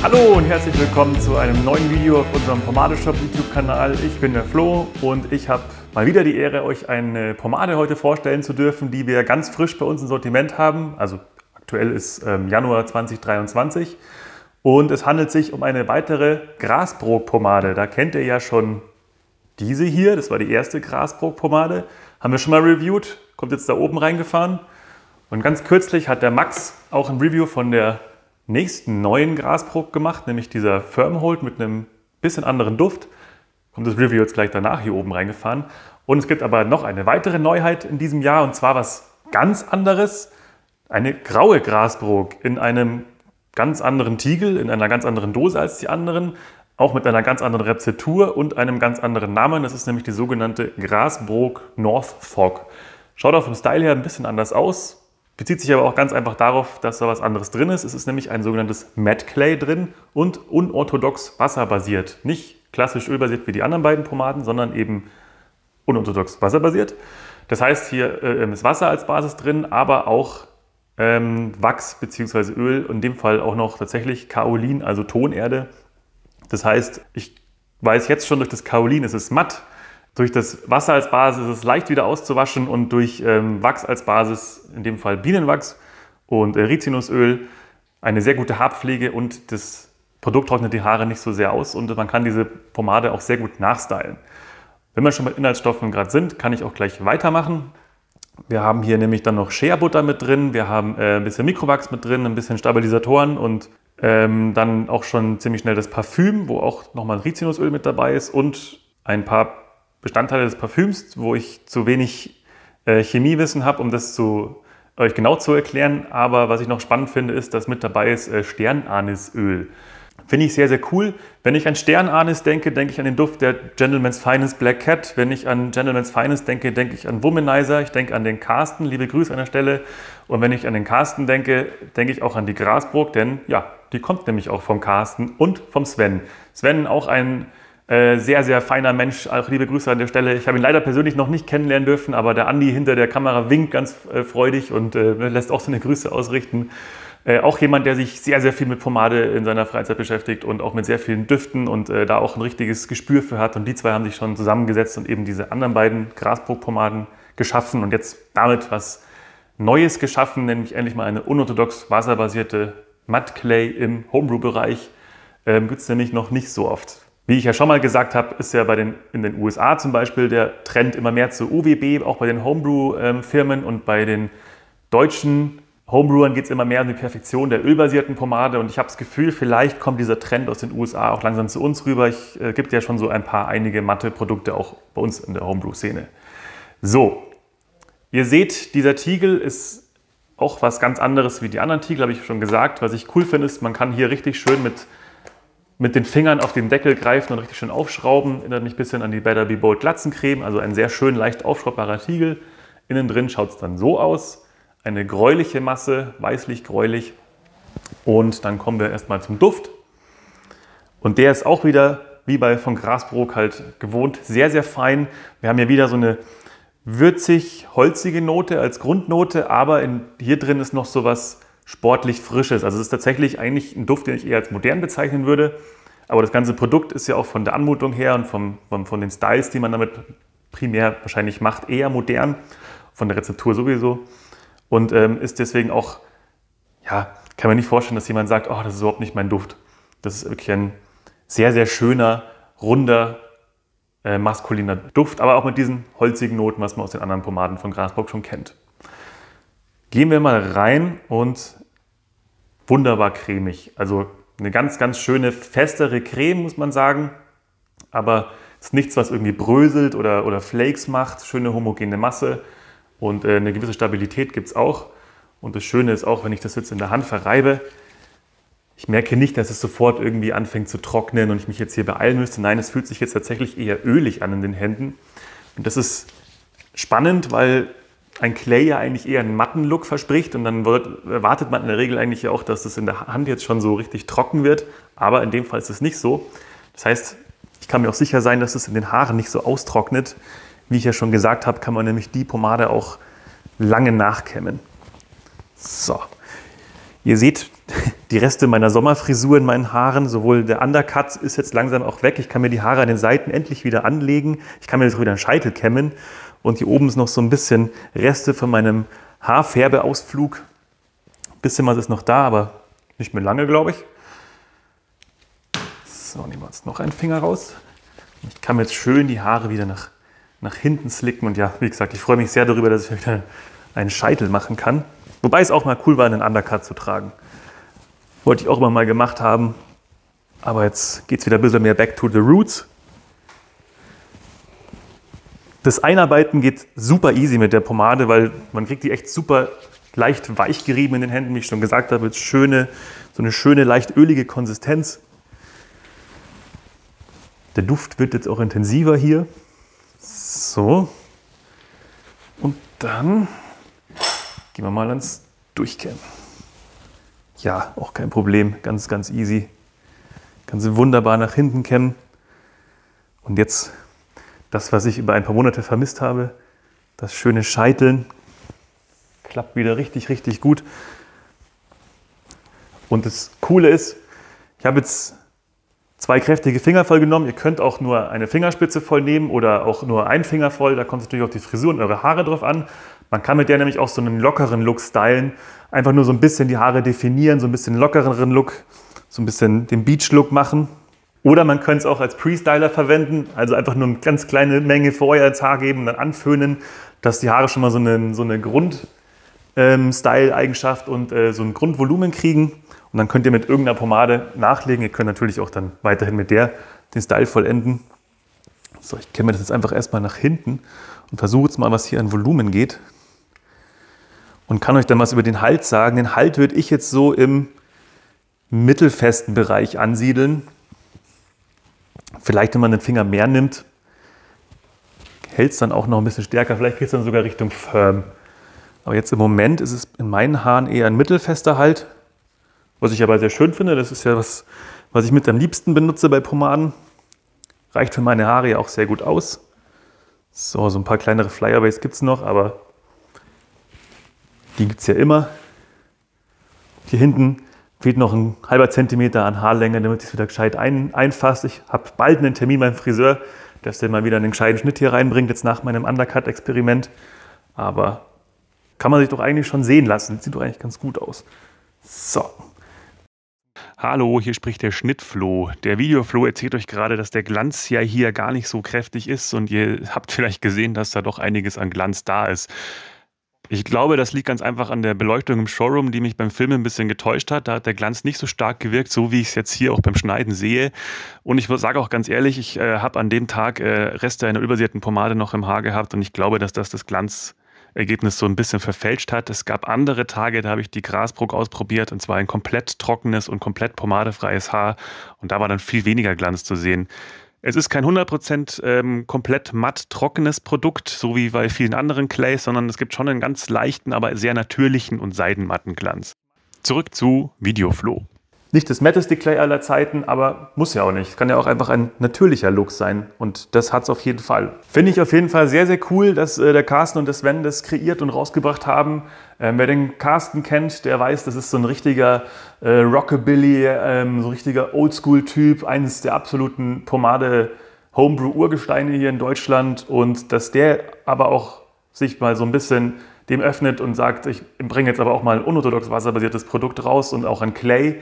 Hallo und herzlich willkommen zu einem neuen Video auf unserem Pomade-Shop YouTube-Kanal. Ich bin der Flo und ich habe mal wieder die Ehre, euch eine Pomade heute vorstellen zu dürfen, die wir ganz frisch bei uns im Sortiment haben. Also aktuell ist Januar 2023 und es handelt sich um eine weitere Grasbrook-Pomade. Da kennt ihr ja schon diese hier, das war die erste Grasbrook-Pomade. Haben wir schon mal reviewed, kommt jetzt da oben reingefahren. Und ganz kürzlich hat der Max auch ein Review von der nächsten neuen Grasbrook gemacht, nämlich dieser Firmhold mit einem bisschen anderen Duft. Kommt das Review jetzt gleich danach hier oben reingefahren. Und es gibt aber noch eine weitere Neuheit in diesem Jahr und zwar was ganz anderes. Eine graue Grasbrook in einem ganz anderen Tiegel, in einer ganz anderen Dose als die anderen. Auch mit einer ganz anderen Rezeptur und einem ganz anderen Namen. Das ist nämlich die sogenannte Grasbrook North Fog. Schaut auch vom Style her ein bisschen anders aus. Bezieht sich aber auch ganz einfach darauf, dass da was anderes drin ist. Es ist nämlich ein sogenanntes Matte Clay drin und unorthodox wasserbasiert. Nicht klassisch ölbasiert wie die anderen beiden Pomaden, sondern eben unorthodox wasserbasiert. Das heißt, hier ist Wasser als Basis drin, aber auch Wachs bzw. Öl, in dem Fall auch noch tatsächlich Kaolin, also Tonerde. Das heißt, ich weiß jetzt schon, durch das Kaolin ist es matt. Durch das Wasser als Basis ist es leicht wieder auszuwaschen und durch Wachs als Basis, in dem Fall Bienenwachs und Rizinusöl, eine sehr gute Haarpflege und das Produkt trocknet die Haare nicht so sehr aus und man kann diese Pomade auch sehr gut nachstylen. Wenn wir schon mit Inhaltsstoffen gerade sind, kann ich auch gleich weitermachen. Wir haben hier nämlich dann noch Shea Butter mit drin, wir haben ein bisschen Mikrowachs mit drin, ein bisschen Stabilisatoren und dann auch schon ziemlich schnell das Parfüm, wo auch nochmal Rizinusöl mit dabei ist und ein paar Bestandteile des Parfüms, wo ich zu wenig Chemiewissen habe, um das euch genau zu erklären. Aber was ich noch spannend finde, ist, dass mit dabei ist Sternanisöl. Finde ich sehr, sehr cool. Wenn ich an Sternanis denke, denke ich an den Duft der Gentleman's Finest Black Cat. Wenn ich an Gentleman's Finest denke, denke ich an Womanizer. Ich denke an den Carsten. Liebe Grüße an der Stelle. Und wenn ich an den Carsten denke, denke ich auch an die Grasbrook, denn ja, die kommt nämlich auch vom Carsten und vom Sven. Sven auch ein sehr, sehr feiner Mensch, auch liebe Grüße an der Stelle. Ich habe ihn leider persönlich noch nicht kennenlernen dürfen, aber der Andi hinter der Kamera winkt ganz freudig und lässt auch seine Grüße ausrichten. Auch jemand, der sich sehr, sehr viel mit Pomade in seiner Freizeit beschäftigt und auch mit sehr vielen Düften und da auch ein richtiges Gespür für hat. Und die zwei haben sich schon zusammengesetzt und eben diese anderen beiden Grasbrook-Pomaden geschaffen und jetzt damit was Neues geschaffen, nämlich endlich mal eine unorthodox wasserbasierte Matte Clay im Homebrew-Bereich. Gibt es nämlich noch nicht so oft. Wie ich ja schon mal gesagt habe, ist ja in den USA zum Beispiel der Trend immer mehr zu UWB, auch bei den Homebrew-Firmen und bei den deutschen Homebrewern geht es immer mehr um die Perfektion der ölbasierten Pomade und ich habe das Gefühl, vielleicht kommt dieser Trend aus den USA auch langsam zu uns rüber. Es gibt ja schon so einige matte Produkte auch bei uns in der Homebrew-Szene. So, ihr seht, dieser Tiegel ist auch was ganz anderes wie die anderen Tiegel, habe ich schon gesagt. Was ich cool finde, ist, man kann hier richtig schön mit den Fingern auf den Deckel greifen und richtig schön aufschrauben. Erinnert mich ein bisschen an die Better Be Bold Glatzencreme, also ein sehr schön leicht aufschraubbarer Tiegel. Innen drin schaut es dann so aus. Eine gräuliche Masse, weißlich-gräulich. Und dann kommen wir erstmal zum Duft. Und der ist auch wieder, wie von Grasbrook halt gewohnt, sehr, sehr fein. Wir haben hier wieder so eine würzig-holzige Note als Grundnote, aber hier drin ist noch so was sportlich Frisches. Also es ist tatsächlich eigentlich ein Duft, den ich eher als modern bezeichnen würde. Aber das ganze Produkt ist ja auch von der Anmutung her und von den Styles, die man damit primär wahrscheinlich macht, eher modern. Von der Rezeptur sowieso. Und ist deswegen auch, ja, kann man nicht vorstellen, dass jemand sagt, oh, das ist überhaupt nicht mein Duft. Das ist wirklich ein sehr, sehr schöner, runder, maskuliner Duft, aber auch mit diesen holzigen Noten, was man aus den anderen Pomaden von Grasbrook schon kennt. Gehen wir mal rein und wunderbar cremig. Also eine ganz, ganz schöne, festere Creme, muss man sagen. Aber es ist nichts, was irgendwie bröselt oder Flakes macht. Schöne homogene Masse und eine gewisse Stabilität gibt es auch. Und das Schöne ist auch, wenn ich das jetzt in der Hand verreibe, ich merke nicht, dass es sofort irgendwie anfängt zu trocknen und ich mich jetzt hier beeilen müsste. Nein, es fühlt sich jetzt tatsächlich eher ölig an in den Händen. Und das ist spannend, weil ein Clay ja eigentlich eher einen matten Look verspricht und dann erwartet man in der Regel eigentlich ja auch, dass das in der Hand jetzt schon so richtig trocken wird, aber in dem Fall ist es nicht so. Das heißt, ich kann mir auch sicher sein, dass es in den Haaren nicht so austrocknet. Wie ich ja schon gesagt habe, kann man nämlich die Pomade auch lange nachkämmen. So, Ihr seht die Reste meiner Sommerfrisur in meinen Haaren. Sowohl der Undercut ist jetzt langsam auch weg. Ich kann mir die Haare an den Seiten endlich wieder anlegen. Ich kann mir jetzt auch wieder einen Scheitel kämmen. Und hier oben ist noch so ein bisschen Reste von meinem Haarfärbeausflug. Ein bisschen was ist noch da, aber nicht mehr lange, glaube ich. So, nehmen wir uns noch einen Finger raus. Ich kann mir jetzt schön die Haare wieder nach hinten slicken. Und ja, wie gesagt, ich freue mich sehr darüber, dass ich wieder einen Scheitel machen kann. Wobei es auch mal cool war, einen Undercut zu tragen. Wollte ich auch immer mal gemacht haben. Aber jetzt geht es wieder ein bisschen mehr back to the roots. Das Einarbeiten geht super easy mit der Pomade, weil man kriegt die echt super leicht weich gerieben in den Händen. Wie ich schon gesagt habe, jetzt so eine schöne, leicht ölige Konsistenz. Der Duft wird jetzt auch intensiver hier. So. Und dann gehen wir mal ans Durchkämmen. Ja, auch kein Problem. Ganz, ganz easy. Kann sie wunderbar nach hinten kämmen. Und jetzt das, was ich über ein paar Monate vermisst habe, das schöne Scheiteln. Klappt wieder richtig, richtig gut. Und das Coole ist, ich habe jetzt 2 kräftige Finger voll genommen. Ihr könnt auch nur eine Fingerspitze voll nehmen oder auch nur einen Finger voll. Da kommt es natürlich auf die Frisur und eure Haare drauf an. Man kann mit der nämlich auch so einen lockeren Look stylen. Einfach nur so ein bisschen die Haare definieren, so ein bisschen lockeren Look, so ein bisschen den Beach-Look machen. Oder man könnte es auch als Pre-Styler verwenden, also einfach nur eine ganz kleine Menge vorher ins Haar geben, dann anföhnen, dass die Haare schon mal so eine Grund-Style-Eigenschaft und so ein Grundvolumen kriegen. Und dann könnt ihr mit irgendeiner Pomade nachlegen. Ihr könnt natürlich auch dann weiterhin mit der den Style vollenden. So, ich kämme das jetzt einfach erstmal nach hinten und versuche jetzt mal, was hier an Volumen geht. Und kann euch dann was über den Halt sagen. Den Halt würde ich jetzt so im mittelfesten Bereich ansiedeln. Vielleicht, wenn man den Finger mehr nimmt, hält es dann auch noch ein bisschen stärker. Vielleicht geht es dann sogar Richtung Firm. Aber jetzt im Moment ist es in meinen Haaren eher ein mittelfester Halt. Was ich aber sehr schön finde. Das ist ja was ich mit am liebsten benutze bei Pomaden. Reicht für meine Haare ja auch sehr gut aus. So ein paar kleinere Flyaways gibt es noch, aber die gibt es ja immer. Hier hinten fehlt noch ein halber Zentimeter an Haarlänge, damit es wieder gescheit einfasst. Ich habe bald einen Termin beim Friseur, dass der mal wieder einen gescheiten Schnitt hier reinbringt, jetzt nach meinem Undercut-Experiment. Aber kann man sich doch eigentlich schon sehen lassen. Sieht doch eigentlich ganz gut aus. So. Hallo, hier spricht der Schnittflo. Der Videoflo erzählt euch gerade, dass der Glanz ja hier gar nicht so kräftig ist und ihr habt vielleicht gesehen, dass da doch einiges an Glanz da ist. Ich glaube, das liegt ganz einfach an der Beleuchtung im Showroom, die mich beim Filmen ein bisschen getäuscht hat. Da hat der Glanz nicht so stark gewirkt, so wie ich es jetzt hier auch beim Schneiden sehe. Und ich sage auch ganz ehrlich, ich habe an dem Tag Reste einer ölbasierten Pomade noch im Haar gehabt und ich glaube, dass das Glanzergebnis so ein bisschen verfälscht hat. Es gab andere Tage, da habe ich die Grasbrook ausprobiert und zwar ein komplett trockenes und komplett pomadefreies Haar und da war dann viel weniger Glanz zu sehen. Es ist kein 100% komplett matt trockenes Produkt, so wie bei vielen anderen Clays, sondern es gibt schon einen ganz leichten, aber sehr natürlichen und seidenmatten Glanz. Zurück zu Videoflo. Nicht das matteste Clay aller Zeiten, aber muss ja auch nicht. Es kann ja auch einfach ein natürlicher Look sein und das hat es auf jeden Fall. Finde ich auf jeden Fall sehr, sehr cool, dass der Carsten und der Sven das kreiert und rausgebracht haben. Wer den Carsten kennt, der weiß, das ist so ein richtiger Rockabilly, so ein richtiger Oldschool-Typ, eines der absoluten Pomade-Homebrew-Urgesteine hier in Deutschland und dass der aber auch sich mal so ein bisschen dem öffnet und sagt, ich bringe jetzt aber auch mal ein unorthodox wasserbasiertes Produkt raus und auch ein Clay.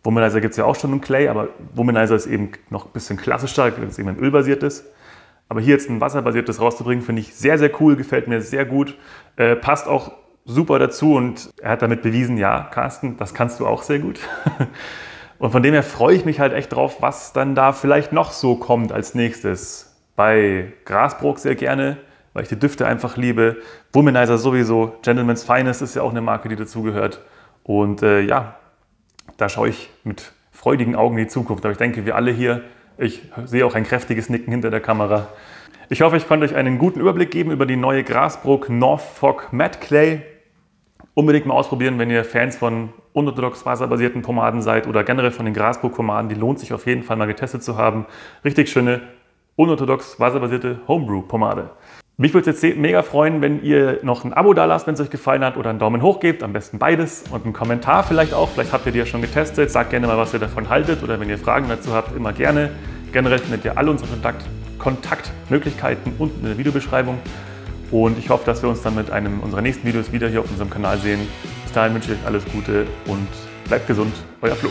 Womanizer gibt es ja auch schon im Clay, aber Womanizer ist eben noch ein bisschen klassischer, weil es eben ein ölbasiertes. Aber hier jetzt ein wasserbasiertes rauszubringen, finde ich sehr, sehr cool, gefällt mir sehr gut, passt auch super dazu und er hat damit bewiesen, ja, Carsten, das kannst du auch sehr gut. Und von dem her freue ich mich halt echt drauf, was dann da vielleicht noch so kommt als nächstes. Bei Grasbrook sehr gerne, weil ich die Düfte einfach liebe. Womanizer sowieso, Gentleman's Finest ist ja auch eine Marke, die dazugehört. Und ja, da schaue ich mit freudigen Augen in die Zukunft. Aber ich denke, wir alle hier, ich sehe auch ein kräftiges Nicken hinter der Kamera. Ich hoffe, ich konnte euch einen guten Überblick geben über die neue Grasbrook Norfolk Matte Clay. Unbedingt mal ausprobieren, wenn ihr Fans von unorthodox wasserbasierten Pomaden seid oder generell von den Grasbrook-Pomaden. Die lohnt sich auf jeden Fall mal getestet zu haben. Richtig schöne, unorthodox wasserbasierte Homebrew-Pomade. Mich würde es jetzt mega freuen, wenn ihr noch ein Abo da lasst, wenn es euch gefallen hat, oder einen Daumen hoch gebt, am besten beides, und einen Kommentar vielleicht auch. Vielleicht habt ihr die ja schon getestet. Sagt gerne mal, was ihr davon haltet, oder wenn ihr Fragen dazu habt, immer gerne. Generell findet ihr alle unsere Kontaktmöglichkeiten unten in der Videobeschreibung. Und ich hoffe, dass wir uns dann mit einem unserer nächsten Videos wieder hier auf unserem Kanal sehen. Bis dahin wünsche ich euch alles Gute und bleibt gesund, euer Flo.